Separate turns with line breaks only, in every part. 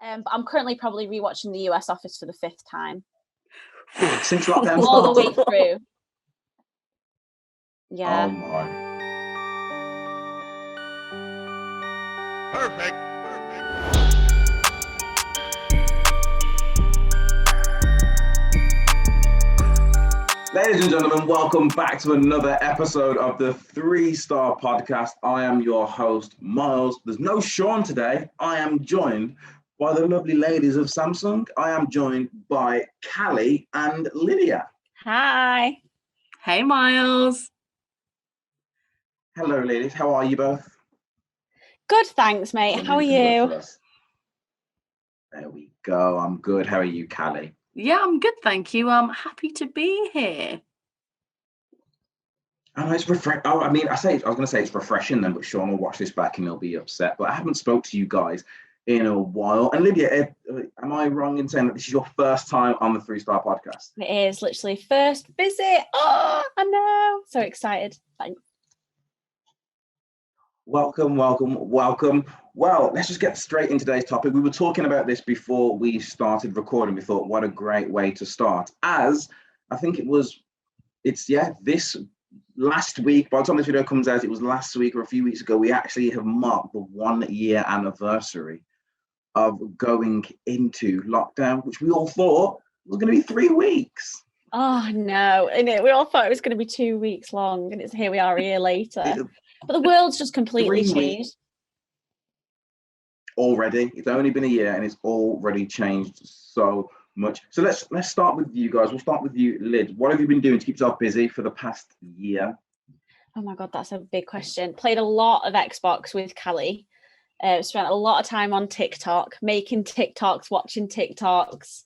But I'm currently probably rewatching The US Office for the 5th time.
Since lockdown
all the way
started.
through. Yeah.
Oh my.
Perfect.
Ladies and gentlemen, welcome back to another episode of the 3-Star Podcast. I am your host, Myles. There's no Sean today. I am joined by the lovely ladies of Samsung. I am joined by Kally and Lydia.
Hi. Hey, Myles.
Hello, ladies. How are you both?
Good, thanks, mate. How are you?
There we go. I'm good. How are you, Kally?
Yeah, I'm good, thank you. I'm happy to be here.
I know it's refreshing. Oh, I mean, I was going to say it's refreshing then, but Sean will watch this back and he'll be upset. But I haven't spoke to you guys in a while. And Lydia, am I wrong in saying that this is your first time on the 3-Star Podcast?
It is literally first visit. Oh, I know. So excited. Thanks.
Welcome. Well, let's just get straight into today's topic. We were talking about this before we started recording. We thought, what a great way to start. As I think this last week, by the time this video comes out, it was last week or a few weeks ago, we actually have marked the 1-year anniversary of going into lockdown, which we all thought was going to be 3 weeks.
Oh, no. We all thought it was going to be 2 weeks long, and here we are a year later. But the world's just completely changed.
Already. It's only been a year and it's already changed so much. So let's start with you guys. We'll start with you, Lyd. What have you been doing to keep yourself busy for the past year?
Oh my God, that's a big question. Played a lot of Xbox with Kally. Spent a lot of time on TikTok, making TikToks, watching TikToks.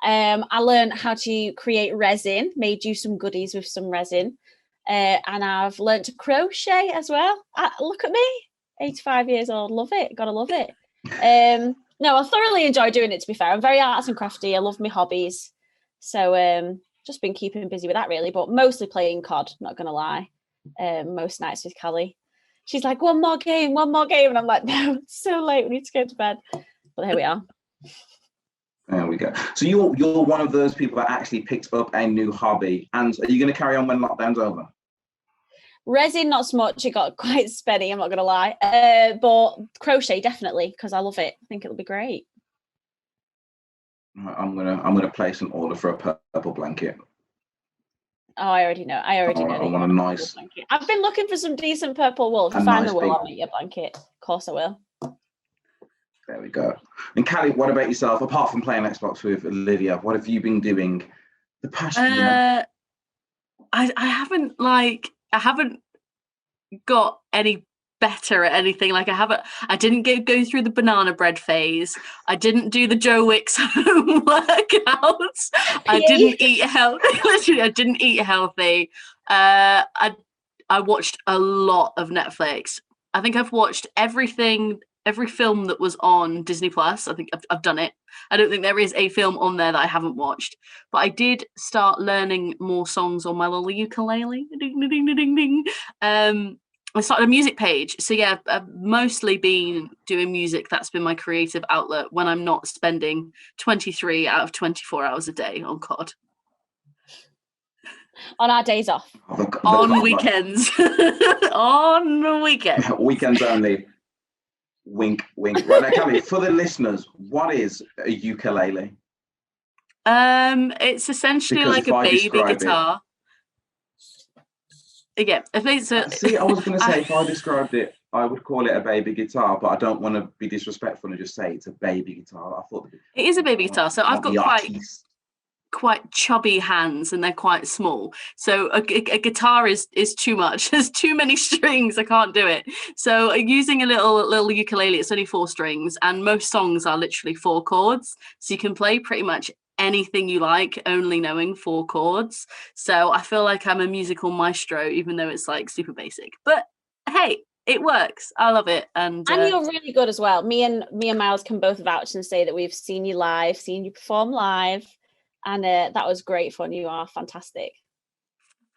I learned how to create resin, made you some goodies with some resin. And I've learned to crochet as well. Look at me, 85 years old. Love it. Gotta love it. No, I thoroughly enjoy doing it, to be fair. I'm very arts and crafty. I love my hobbies. So just been keeping busy with that, really. But mostly playing COD, not going to lie. Most nights with Kally. She's like, one more game. And I'm like, no, it's so late. We need to go to bed. But here we are.
There we go. So you're one of those people that actually picked up a new hobby. And are you going to carry on when lockdown's over?
Resin, not so much. It got quite spenny, I'm not going to lie. But crochet, definitely, because I love it. I think it'll be great.
I'm gonna place an order for a purple blanket.
Oh, I already know. I
want a nice
blanket. I've been looking for some decent purple wool. If I find the wool, I'll make you a blanket. Of course I will.
There we go. And Kally, what about yourself? Apart from playing Xbox with Lydia, what have you been doing the past year?
I haven't got any better at anything. I didn't go through the banana bread phase. I didn't do the Joe Wicks home workouts. I didn't eat healthy. Literally, I didn't eat healthy. I watched a lot of Netflix. I think I've watched every film that was on Disney Plus. I think I've done it. I don't think there is a film on there that I haven't watched. But I did start learning more songs on my little ukulele. Ding, ding, ding, ding, ding. I started a music page. So yeah, I've mostly been doing music. That's been my creative outlet when I'm not spending 23 out of 24 hours a day on COD.
On our days off.
On weekends. On weekends.
Weekends only. Wink, wink. Right now, Kally, for the listeners, what is a ukulele?
It's essentially
because
like a baby guitar. Yeah, I think so.
See, I was going to say, if I described it, I would call it a baby guitar, but I don't want to be disrespectful and just say it's a baby guitar. I thought
it is a baby guitar. So I've got quite chubby hands and they're quite small. So a guitar is too much. There's too many strings. I can't do it. So using a little ukulele, it's only 4 strings, and most songs are literally 4 chords. So you can play pretty much anything you like, only knowing 4 chords. So I feel like I'm a musical maestro, even though it's like super basic. But hey, it works. I love it. And
you're really good as well. Me and Myles can both vouch and say that we've seen you perform live. And that was great fun. You are fantastic.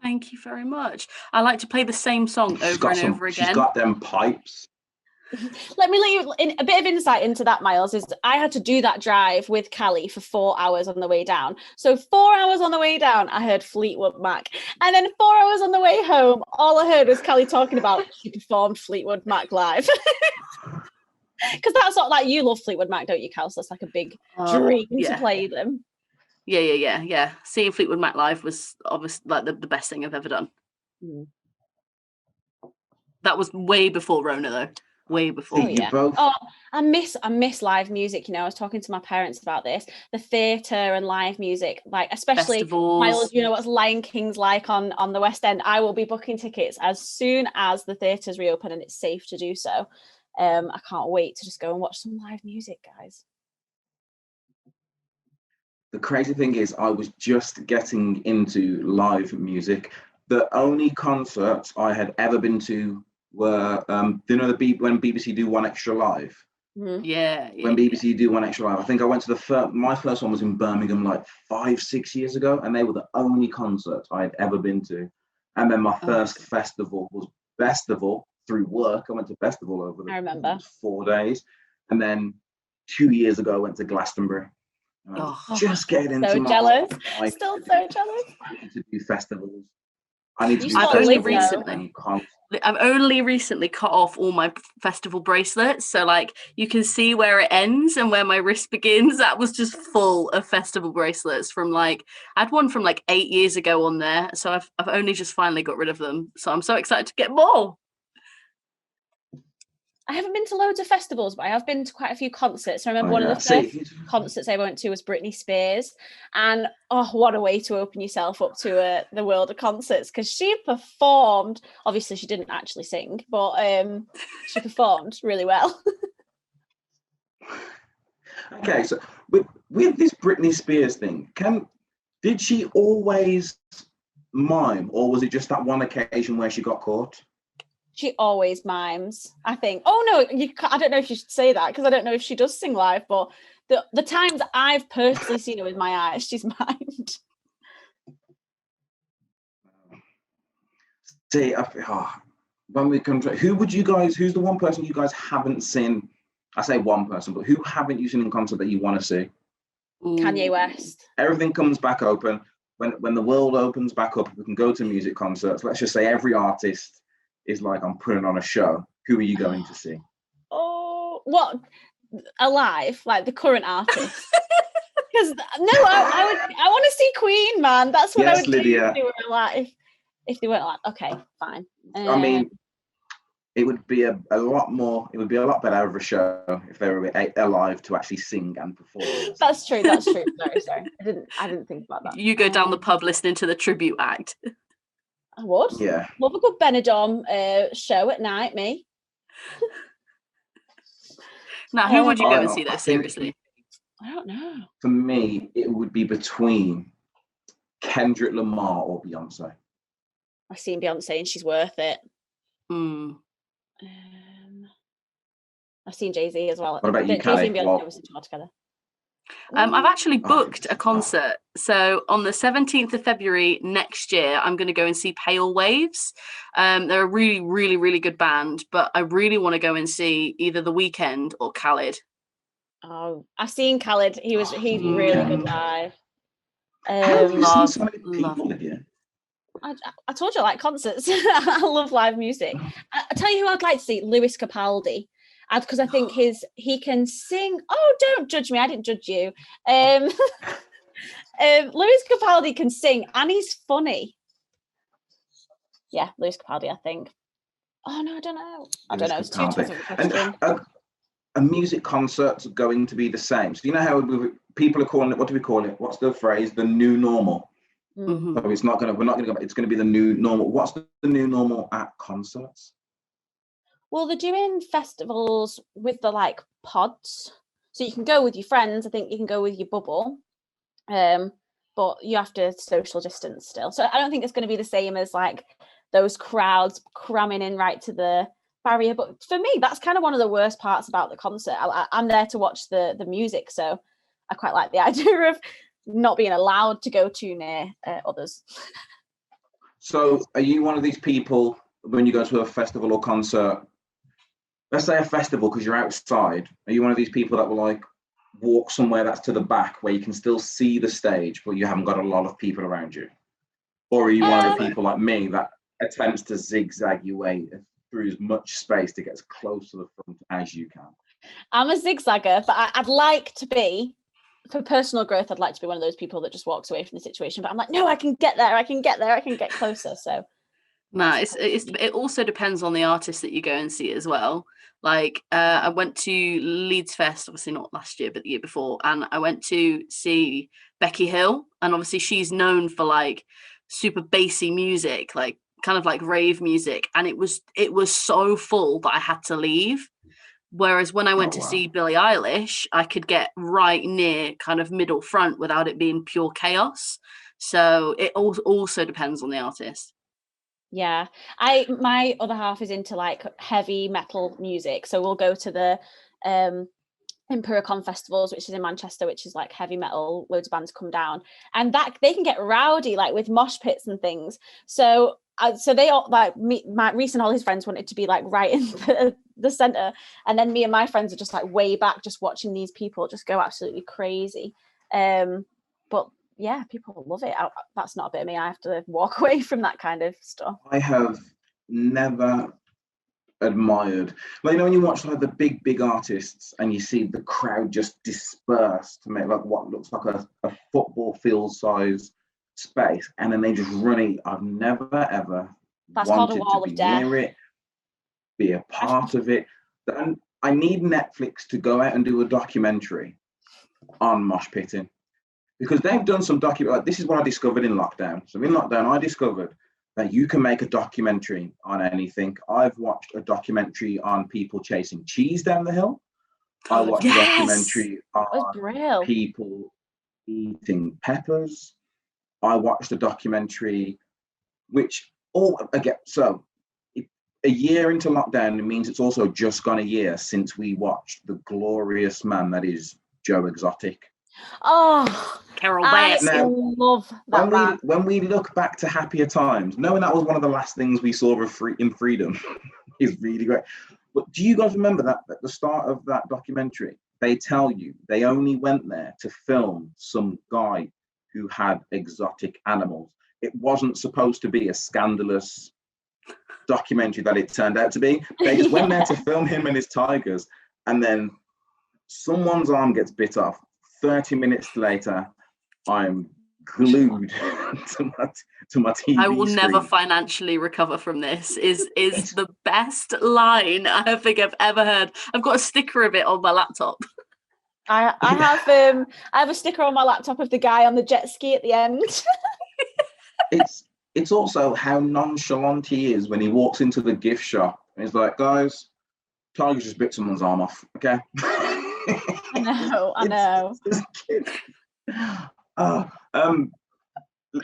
Thank you very much. I like to play the same song over and over again.
She's got them pipes.
Let me let you in a bit of insight into that, Myles. Is I had to do that drive with Kally for 4 hours on the way down. So 4 hours on the way down, I heard Fleetwood Mac, and then 4 hours on the way home, all I heard was Kally talking about she performed Fleetwood Mac live. Because that's not like, you love Fleetwood Mac, don't you, Cal? So that's like a big dream to play them.
Yeah. Seeing Fleetwood Mac live was obviously like the best thing I've ever done. That was way before Rona, though. Way before.
Oh, I miss live music. You know, I was talking to my parents about this. The theatre and live music, like especially Myles, you know what's Lion King's like on the West End. I will be booking tickets as soon as the theatres reopen and it's safe to do so. I can't wait to just go and watch some live music, guys.
The crazy thing is, I was just getting into live music. The only concerts I had ever been to were, you know, when BBC do One Extra Live.
Mm-hmm.
Yeah.
When BBC do One Extra Live, I think I went to my first one was in Birmingham like 5-6 years ago, and they were the only concerts I had ever been to. And then my first festival was Festival through work. I went to Festival over
I remember
4 days, and then 2 years ago I went to Glastonbury. Just getting into
so
my
jealous.
life.
Still so jealous.
I need to do festivals. I need to do
I've only recently cut off all my festival bracelets, so like you can see where it ends and where my wrist begins. That was just full of festival bracelets from like, I had one from like 8 years ago on there, so I've only just finally got rid of them. So I'm so excited to get more.
I haven't been to loads of festivals, but I have been to quite a few concerts. I remember one of the first concerts I went to was Britney Spears. And what a way to open yourself up to the world of concerts, because she performed. Obviously, she didn't actually sing, but she performed really well.
Okay, so with this Britney Spears thing, did she always mime, or was it just that one occasion where she got caught?
She always mimes, I think. Oh no, I don't know if you should say that, because I don't know if she does sing live, but the times I've personally seen her with my eyes, she's mimed.
See, when we come to who's the one person you guys haven't seen? I say one person, but who haven't you seen in concert that you want to see?
Kanye West.
Everything comes back open. When the world opens back up, we can go to music concerts. Let's just say every artist is like, I'm putting on a show. Who are you going to see?
Oh, what? Alive, like the current artist? Because I want to see Queen, man. That's what I would do if they were alive. If they weren't alive, okay, fine.
I mean, it would be a lot better of a show if they were alive to actually sing and perform.
That's true. Sorry. I didn't think about that.
You go down the pub listening to the tribute act.
I would.
Yeah.
Love a good Benidorm show at night, me.
Now, who would you go and see, though, seriously?
I don't know.
For me, it would be between Kendrick Lamar or Beyonce.
I've seen Beyonce and she's worth it. I've seen Jay-Z as well.
What about you, Kally?
Jay-Z and Beyonce was together.
I've actually booked a concert. So on the 17th of February next year, I'm going to go and see Pale Waves. They're a really, really, really good band, but I really want to go and see either The Weeknd or Khalid.
Oh, I've seen Khalid. He's really good live.
How have you seen so many people again?
I told you I like concerts. I love live music. I tell you who I'd like to see, Lewis Capaldi. Because I think he can sing. Oh, don't judge me. I didn't judge you. Lewis Capaldi can sing and he's funny. Yeah, Lewis Capaldi, I think. Oh, no, I don't know. It's too tough of a question.
And a music concert's going to be the same. So you know how people are calling it, what do we call it? What's the phrase? The new normal.
Mm-hmm.
So it's not going to, we're not going to go, it's going to be the new normal. What's the new normal at concerts?
Well, they're doing festivals with the like pods. So you can go with your friends. I think you can go with your bubble. But you have to social distance still. So I don't think it's going to be the same as like those crowds cramming in right to the barrier. But for me, that's kind of one of the worst parts about the concert. I'm there to watch the music. So I quite like the idea of not being allowed to go too near others.
So are you one of these people, when you go to a festival or concert, let's say a festival, because you're outside, are you one of these people that will like walk somewhere that's to the back where you can still see the stage, but you haven't got a lot of people around you? Or are you one of the people like me that attempts to zigzag your way through as much space to get as close to the front as you can?
I'm a zigzagger, but I'd like to be, for personal growth, I'd like to be one of those people that just walks away from the situation. But I'm like, no, I can get there. I can get there. I can get closer. So
no, it also depends on the artist that you go and see as well. Like I went to Leeds Fest, obviously not last year, but the year before, and I went to see Becky Hill, and obviously she's known for like super bassy music, like kind of like rave music, and it was so full that I had to leave. Whereas when I went to see Billie Eilish, I could get right near kind of middle front without it being pure chaos. So it also depends on the artist.
yeah, my other half is into like heavy metal music, so we'll go to the Empiricon festivals, which is in Manchester, which is like heavy metal, loads of bands come down, and that they can get rowdy, like with mosh pits and things. So they all like me, Reese and all his friends wanted to be like right in the center, and then me and my friends are just like way back, just watching these people just go absolutely crazy. But yeah, people love it. That's not a bit of me. I have to walk away from that kind of stuff.
I have never admired, like, you know, when you watch like the big artists and you see the crowd just disperse to make like what looks like a football field size space, and then they just run it. I've never ever wanted to be near it, be a part of it. And I need Netflix to go out and do a documentary on mosh pitting, because they've done some like, this is what I discovered in lockdown. So in lockdown, I discovered that you can make a documentary on anything. I've watched a documentary on people chasing cheese down the hill. I watched a documentary on people eating peppers. I watched a documentary, which so a year into lockdown, it means it's also just gone a year since we watched the glorious man that is Joe Exotic.
Oh,
Carol Bass.
I love that man.
When we look back to happier times, knowing that was one of the last things we saw in Freedom is really great. But do you guys remember that at the start of that documentary, they tell you they only went there to film some guy who had exotic animals? It wasn't supposed to be a scandalous documentary that it turned out to be. They just went there to film him and his tigers, and then someone's arm gets bit off. 30 minutes later, I'm glued to my TV.
I will
screen.
never financially recover from this. Is the best line I think I've ever heard. I've got a sticker of it on my laptop.
I have a sticker on my laptop of the guy on the jet ski at the end.
It's also how nonchalant he is when he walks into the gift shop and he's like, guys, Tiger just bit someone's arm off, okay?
I know.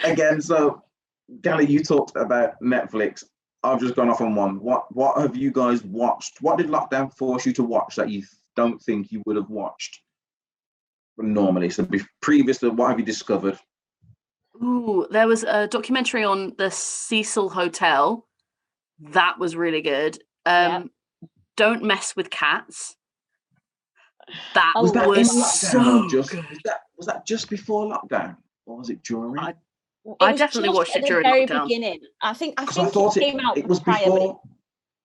Again, so Kally, you talked about Netflix. I've just gone off on one. What have you guys watched? What did lockdown force you to watch that you don't think you would have watched normally? So previous to, what have you discovered?
Ooh, there was a documentary on the Cecil Hotel. That was really good. Don't Mess with Cats. That was so good.
Was that just before lockdown, or was it during?
I definitely watched it during
the very
lockdown.
beginning. I think
I thought
it came out.
It was before.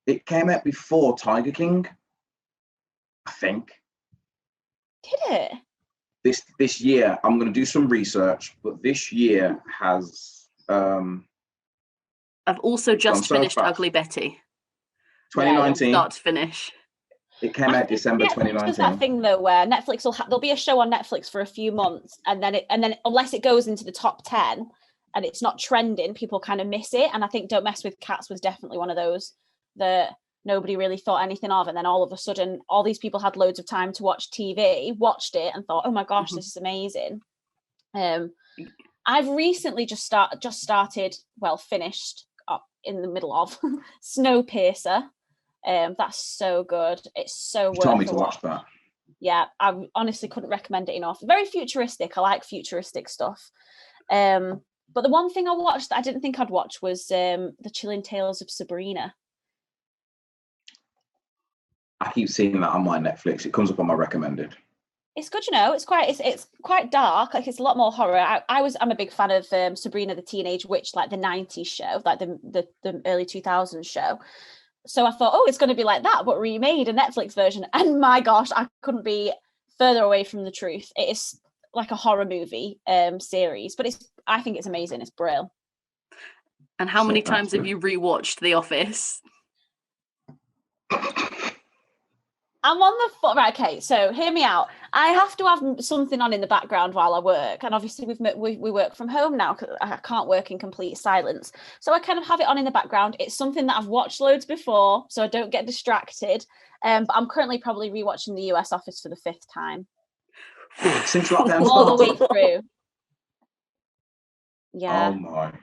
It came out before Tiger King, I think.
Did it?
This year, I'm going to do some research, but this year has.
I've also just finished Ugly Betty.
2019.
Start to finish.
It came out December 2019.
There's that thing though where Netflix there'll be a show on Netflix for a few months, and then unless it goes into the top 10 and it's not trending, people kind of miss it. And I think Don't Mess with Cats was definitely one of those that nobody really thought anything of, and then all of a sudden all these people had loads of time to watch TV, watched it and thought, oh my gosh, this is amazing. I've recently just finished up in the middle of Snowpiercer. That's so good. It's so worth it.
You told me to watch that.
Yeah, I honestly couldn't recommend it enough. Very futuristic. I like futuristic stuff. But the one thing I watched that I didn't think I'd watch was The Chilling Tales of Sabrina.
I keep seeing that on my Netflix. It comes up on my recommended.
It's good, you know. It's quite dark. Like, it's a lot more horror. I'm a big fan of Sabrina the Teenage Witch, like the '90s show, like the early 2000s show. So I thought, oh, it's going to be like that, but remade, a Netflix version. And my gosh, I couldn't be further away from the truth. It is like a horror movie series, but I think it's amazing. It's brilliant.
And how many times have you rewatched The Office?
I'm on the foot. Right, okay, so hear me out. I have to have something on in the background while I work. And obviously we work from home now because I can't work in complete silence. So I kind of have it on in the background. It's something that I've watched loads before, so I don't get distracted. But I'm currently probably rewatching the US Office for the 5th time.
Since lockdown
all the way
started?
through. Yeah.
Oh my.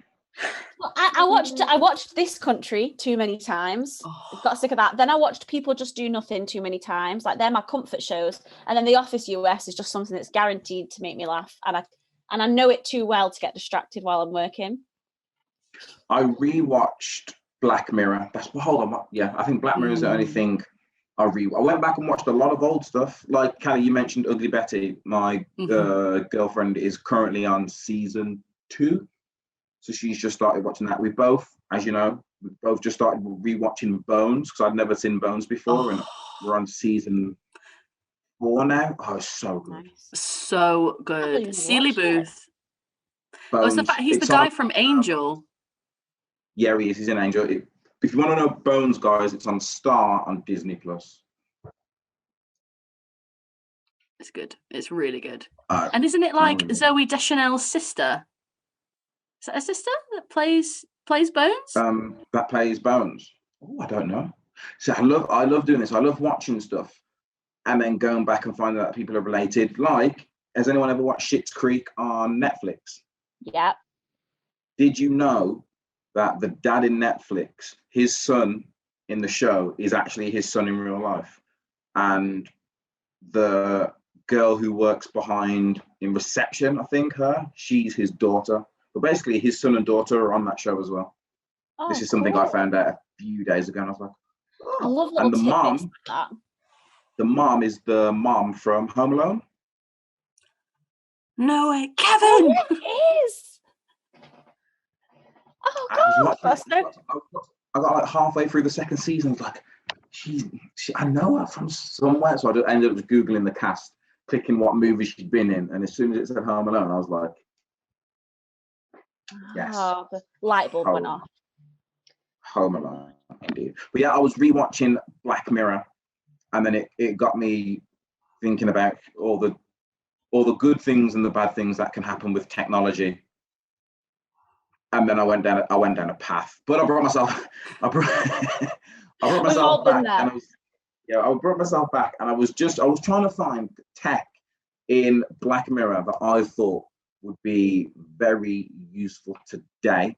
Well, I watched This Country too many times. Got sick of that. Then I watched People Just Do Nothing too many times. Like, they're my comfort shows. And then The Office US is just something that's guaranteed to make me laugh. And I know it too well to get distracted while I'm working.
I rewatched Black Mirror. Hold on. Yeah, I think Black Mirror is the only thing I went back and watched a lot of old stuff. Like, Kally, you mentioned Ugly Betty. My girlfriend is currently on season 2. So she's just started watching that. We both, as you know, just started rewatching Bones, because I'd never seen Bones before, and we're on season 4 now. Oh, it's so good.
Nice.
So good. Sealy Booth.
Bones,
he's the guy from Angel.
Yeah, he is. He's in Angel. If you want to know Bones, guys, it's on Star on Disney+.
It's good. It's really good.
And
isn't it like Zooey Deschanel's sister? Is that a sister that plays Bones?
That plays Bones. Oh, I don't know. So I love doing this. I love watching stuff and then going back and finding out that people are related. Like, has anyone ever watched Schitt's Creek on Netflix?
Yeah.
Did you know that the dad in Netflix, his son in the show, is actually his son in real life? And the girl who works behind in reception, I think she's his daughter. But basically, his son and daughter are on that show as well. Oh, this is something I found out a few days ago, and I was like, oh.
I love
and the mom,
like that.
The mom is the mom from Home Alone.
No way, Kevin!
Oh, it is! Oh, God!
I got like halfway through the second season, I was like, I know her from somewhere. So I ended up just Googling the cast, clicking what movie she'd been in, and as soon as it said Home Alone, I was like, yes.
Oh, the light bulb went off.
Home Alone, indeed. But yeah, I was rewatching Black Mirror, and then it got me thinking about all the good things and the bad things that can happen with technology. And then I went down a path, but I brought myself back, and I brought myself back, and I was trying to find tech in Black Mirror that I thought would be very useful today.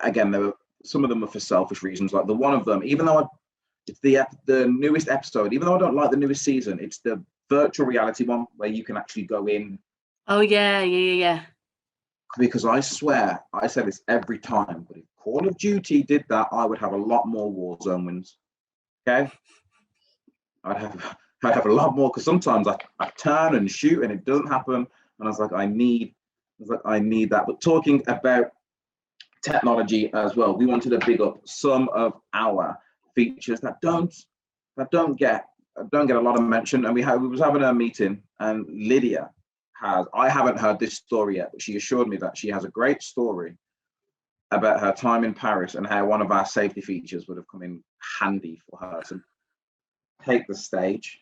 Again, some of them are for selfish reasons. Like, the one of them, even though it's the newest episode, even though I don't like the newest season, it's the virtual reality one where you can actually go in.
Oh yeah.
Because I swear, I say this every time, but if Call of Duty did that, I would have a lot more Warzone wins. Okay, I'd have a lot more, because sometimes I turn and shoot and it doesn't happen, and I was like, I need that. But talking about technology as well, we wanted to big up some of our features that don't get a lot of mention. And we was having a meeting, and Lydia I haven't heard this story yet, but she assured me that she has a great story about her time in Paris and how one of our safety features would have come in handy for her. So take the stage.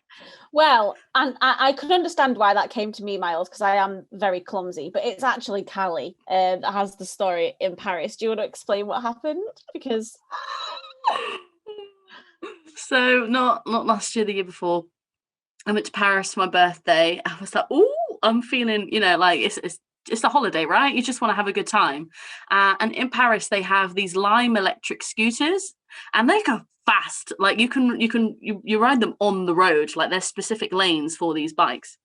Well, and I could understand why that came to me, Myles, because I am very clumsy, but it's actually Kally that has the story in Paris. Do you want to explain what happened? Because
so not last year, the year before, I went to Paris for my birthday. I was like, oh, I'm feeling, like it's a holiday, right? You just want to have a good time. And in Paris, they have these Lime electric scooters, and they go fast. Like, you ride them on the road. Like, there's specific lanes for these bikes.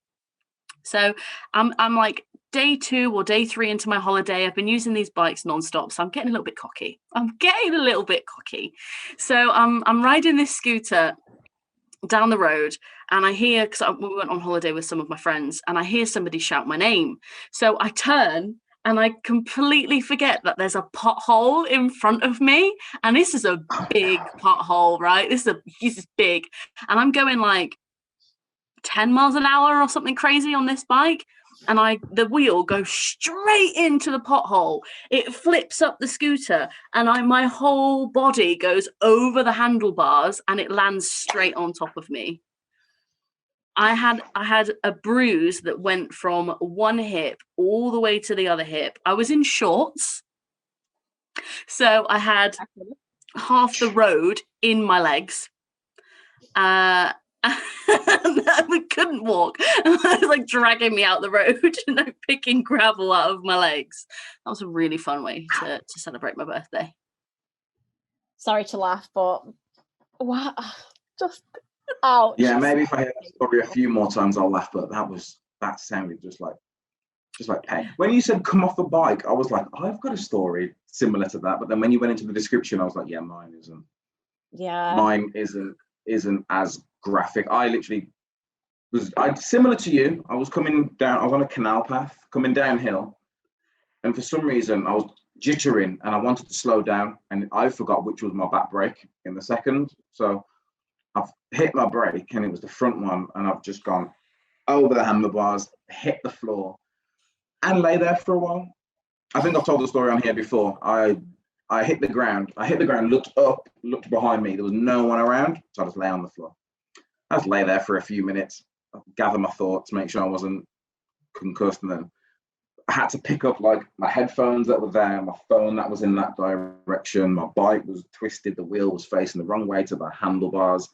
So I'm like day 2 or day 3 into my holiday. I've been using these bikes nonstop, so I'm getting a little bit cocky. So I'm riding this scooter down the road, and I hear, because we went on holiday with some of my friends, and I hear somebody shout my name. So I turn and I completely forget that there's a pothole in front of me, and this is a big pothole, right? This is big, and I'm going like 10 miles an hour or something crazy on this bike, and the wheel goes straight into the pothole. It flips up the scooter, and my whole body goes over the handlebars, and it lands straight on top of me. I had a bruise that went from one hip all the way to the other hip. I was in shorts, so I had half the road in my legs. We couldn't walk. It was like dragging me out the road and like picking gravel out of my legs. That was a really fun way to celebrate my birthday.
Sorry to laugh, but wow, just ouch.
Yeah, maybe if I hear that story a few more times, I'll laugh. But that sounded just like pain. When you said come off the bike, I was like, I've got a story similar to that. But then when you went into the description, I was like, yeah, mine isn't.
Yeah.
Mine isn't as graphic. I literally similar to you. I was coming down. I was on a canal path coming downhill, and for some reason I was jittering and I wanted to slow down, and I forgot which was my back brake in the second. So I've hit my brake, and it was the front one, and I've just gone over the handlebars, hit the floor, and lay there for a while. I think I've told the story on here before. I hit the ground, looked up, looked behind me. There was no one around, so I just lay on the floor. I just lay there for a few minutes, gather my thoughts, make sure I wasn't concussed, and then I had to pick up like my headphones that were there, my phone that was in that direction, my bike was twisted, the wheel was facing the wrong way to the handlebars.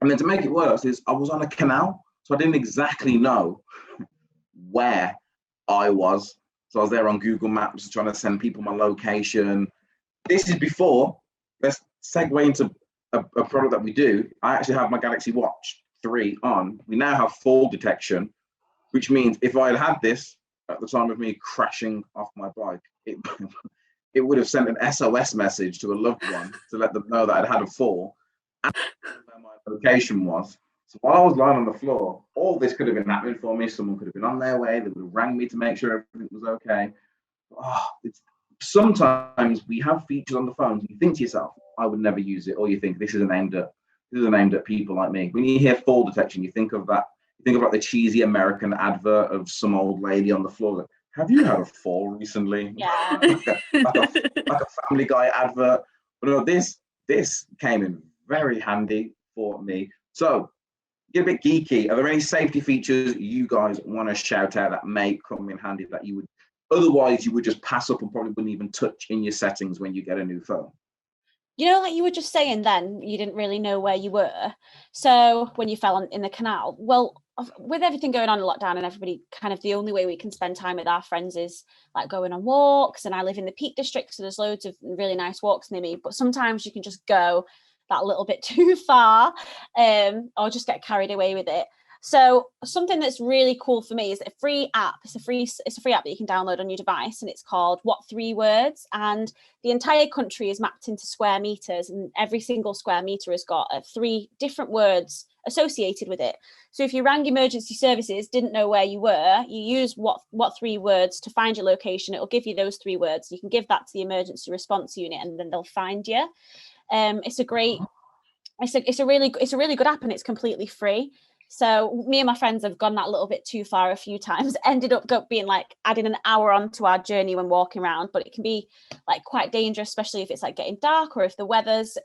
And then to make it worse is I was on a canal, so I didn't exactly know where I was. So I was there on Google Maps trying to send people my location. This is before, let's segue into a product that we do. I actually have my Galaxy Watch 3 on. We now have fall detection, which means if I had this at the time of me crashing off my bike, it would have sent an SOS message to a loved one to let them know that I'd had a fall and where my location was. So while I was lying on the floor, all this could have been happening for me. Someone could have been on their way. They would have rang me to make sure everything was okay. Sometimes we have features on the phones and you think to yourself, I would never use it, or you think this isn't aimed at people like me. When you hear fall detection, you think of like the cheesy American advert of some old lady on the floor. Like, have you had a fall recently?
Yeah.
like a Family Guy advert. But no, this came in very handy for me. So get a bit geeky. Are there any safety features you guys want to shout out that may come in handy that you would otherwise you would just pass up and probably wouldn't even touch in your settings when you get a new phone?
You know, like you were just saying then, you didn't really know where you were. So when you fell in the canal, well, with everything going on in lockdown and everybody kind of the only way we can spend time with our friends is like going on walks. And I live in the Peak District, so there's loads of really nice walks near me. But sometimes you can just go that little bit too far or just get carried away with it. So something that's really cool for me is a free app. It's a free app that you can download on your device, and it's called What 3 Words. And the entire country is mapped into square meters, and every single square meter has got 3 different words associated with it. So if you rang emergency services, didn't know where you were, you use what 3 words to find your location. It'll give you those 3 words. You can give that to the emergency response unit, and then they'll find you. It's a really good app, and it's completely free. So me and my friends have gone that little bit too far a few times, ended up being like adding an hour onto our journey when walking around, but it can be like quite dangerous, especially if it's like getting dark or if the weather's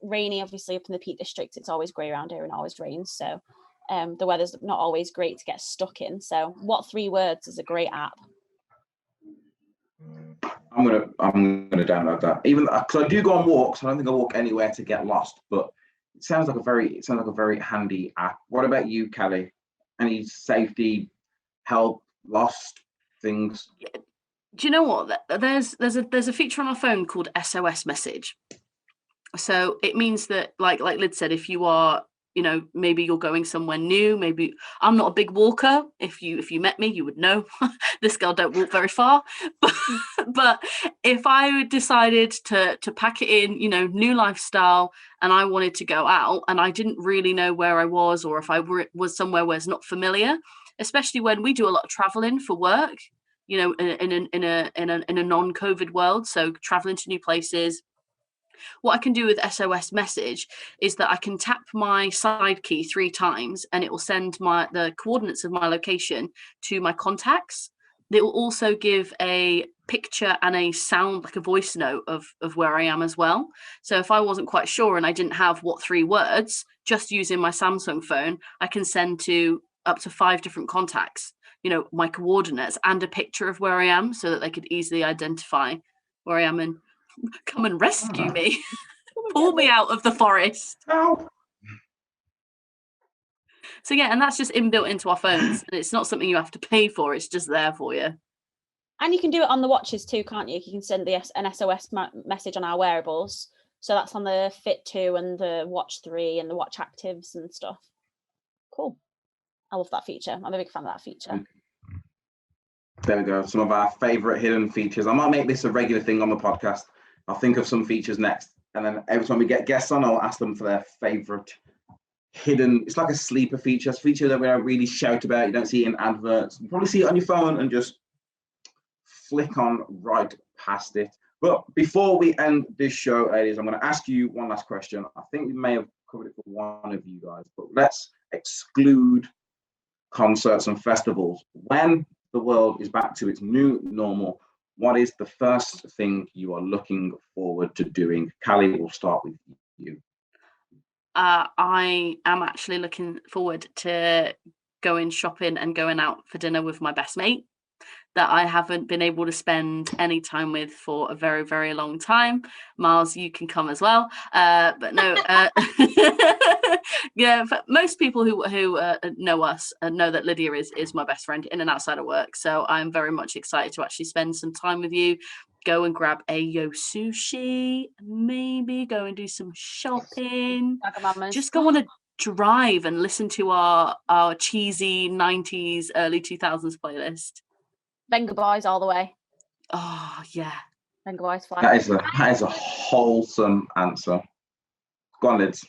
rainy. Obviously up in the Peak District, it's always grey around here and always rains. So the weather's not always great to get stuck in. So What 3 Words is a great app.
I'm gonna download that. Even because I do go on walks, I don't think I walk anywhere to get lost, but it sounds like a very handy app. What about you, Kally? Any safety, help, lost things?
Do you know what? There's a feature on our phone called SOS message. So it means that, like Lyd said, if you are you know, maybe you're going somewhere new. Maybe I'm not a big walker. If you met me, you would know this girl don't walk very far. But if I decided to pack it in, you know, new lifestyle, and I wanted to go out and I didn't really know where I was, or if I was somewhere where it's not familiar, especially when we do a lot of traveling for work, you know, in a non-COVID world. So traveling to new places. What I can do with SOS message is that I can tap my side key 3 times and it will send the coordinates of my location to my contacts. It will also give a picture and a sound, like a voice note of where I am as well. So if I wasn't quite sure and I didn't have what 3 words, just using my Samsung phone, I can send to up to 5 different contacts, you know, my coordinates and a picture of where I am, so that they could easily identify where I am and come and rescue me. Pull me out of the forest.
Oh.
So yeah, and that's just inbuilt into our phones, and it's not something you have to pay for, it's just there for you.
And you can do it on the watches too, can't you? You can send an SOS message on our wearables. So that's on the Fit 2 and the Watch 3 and the Watch Actives and stuff. Cool. I love that feature. I'm a big fan of that feature.
There we go. Some of our favorite hidden features. I might make this a regular thing on the podcast. I'll think of some features next. And then every time we get guests on, I'll ask them for their favorite hidden. It's like a sleeper feature. It's a feature that we don't really shout about. You don't see it in adverts. You probably see it on your phone and just flick on right past it. But before we end this show, ladies, I'm going to ask you one last question. I think we may have covered it for one of you guys, but let's exclude concerts and festivals. When the world is back to its new normal, what is the first thing you are looking forward to doing? Kally, we'll start with you.
I am actually looking forward to going shopping and going out for dinner with my best mate that I haven't been able to spend any time with for a very, very long time. Myles, you can come as well. But no, yeah, for most people who know us know that Lydia is my best friend in and outside of work. So I'm very much excited to actually spend some time with you, go and grab a yo sushi, maybe go and do some shopping, just go on a drive and listen to our cheesy 90s, early 2000s playlist.
Venga Boys all the way.
Oh yeah,
Venga Boys fly.
That is a wholesome answer. Go on, Lids.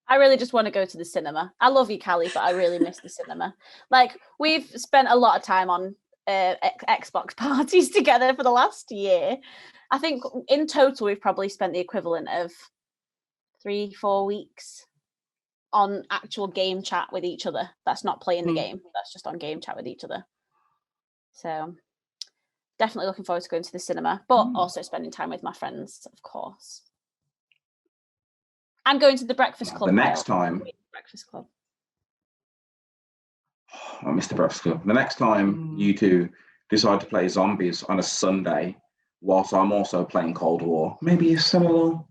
I really just want to go to the cinema. I love you, Kally, but I really miss the cinema. Like, we've spent a lot of time on Xbox parties together for the last year. I think in total we've probably spent the equivalent of 3-4 weeks on actual game chat with each other. That's not playing the game. That's just on game chat with each other. So definitely looking forward to going to the cinema, but also spending time with my friends, of course. I'm going to the Breakfast Club.
The next time.
Breakfast Club.
I missed the Breakfast Club. The next time you two decide to play zombies on a Sunday, whilst I'm also playing Cold War, maybe you sing along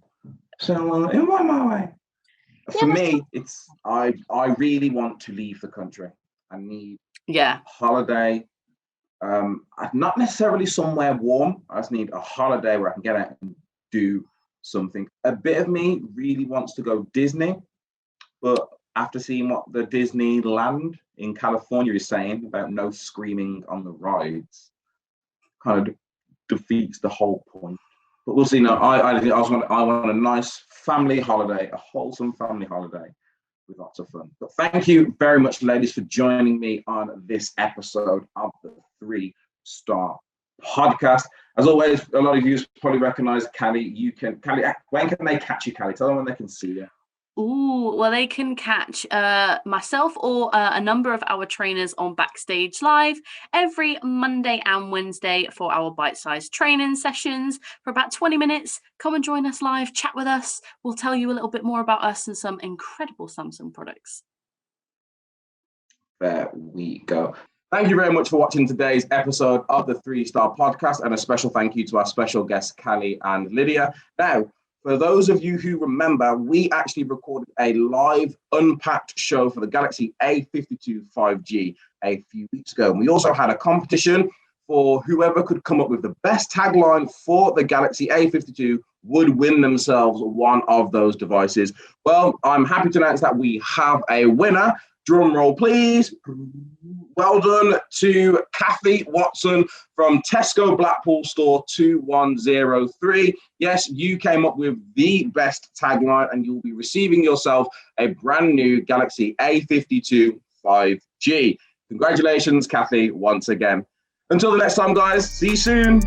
in my way. For me, it's I really want to leave the country. I need a holiday. Not necessarily somewhere warm. I just need a holiday where I can get out and do something. A bit of me really wants to go Disney, but after seeing what the Disneyland in California is saying about no screaming on the rides, kind of defeats the whole point. But we'll see. No, I want a nice family holiday, a wholesome family holiday with lots of fun. But thank you very much, ladies, for joining me on this episode of the 3-Star Podcast. As always, a lot of you probably recognize Kally. Kally, when can they catch you, Kally? Tell them when they can see you.
Ooh, well, they can catch myself or a number of our trainers on Backstage Live every Monday and Wednesday for our bite-sized training sessions for about 20 minutes. Come and join us live, chat with us. We'll tell you a little bit more about us and some incredible Samsung products.
There we go. Thank you very much for watching today's episode of the 3-Star Podcast, and a special thank you to our special guests, Kally and Lydia. Now, for those of you who remember, we actually recorded a live unpacked show for the Galaxy A52 5G a few weeks ago. And we also had a competition for whoever could come up with the best tagline for the Galaxy A52 would win themselves one of those devices. Well, I'm happy to announce that we have a winner. Drum roll, please. Well done to Kathy Watson from Tesco Blackpool Store 2103. Yes, you came up with the best tagline, and you'll be receiving yourself a brand new Galaxy A52 5G. Congratulations, Kathy, once again. Until the next time, guys, see you soon.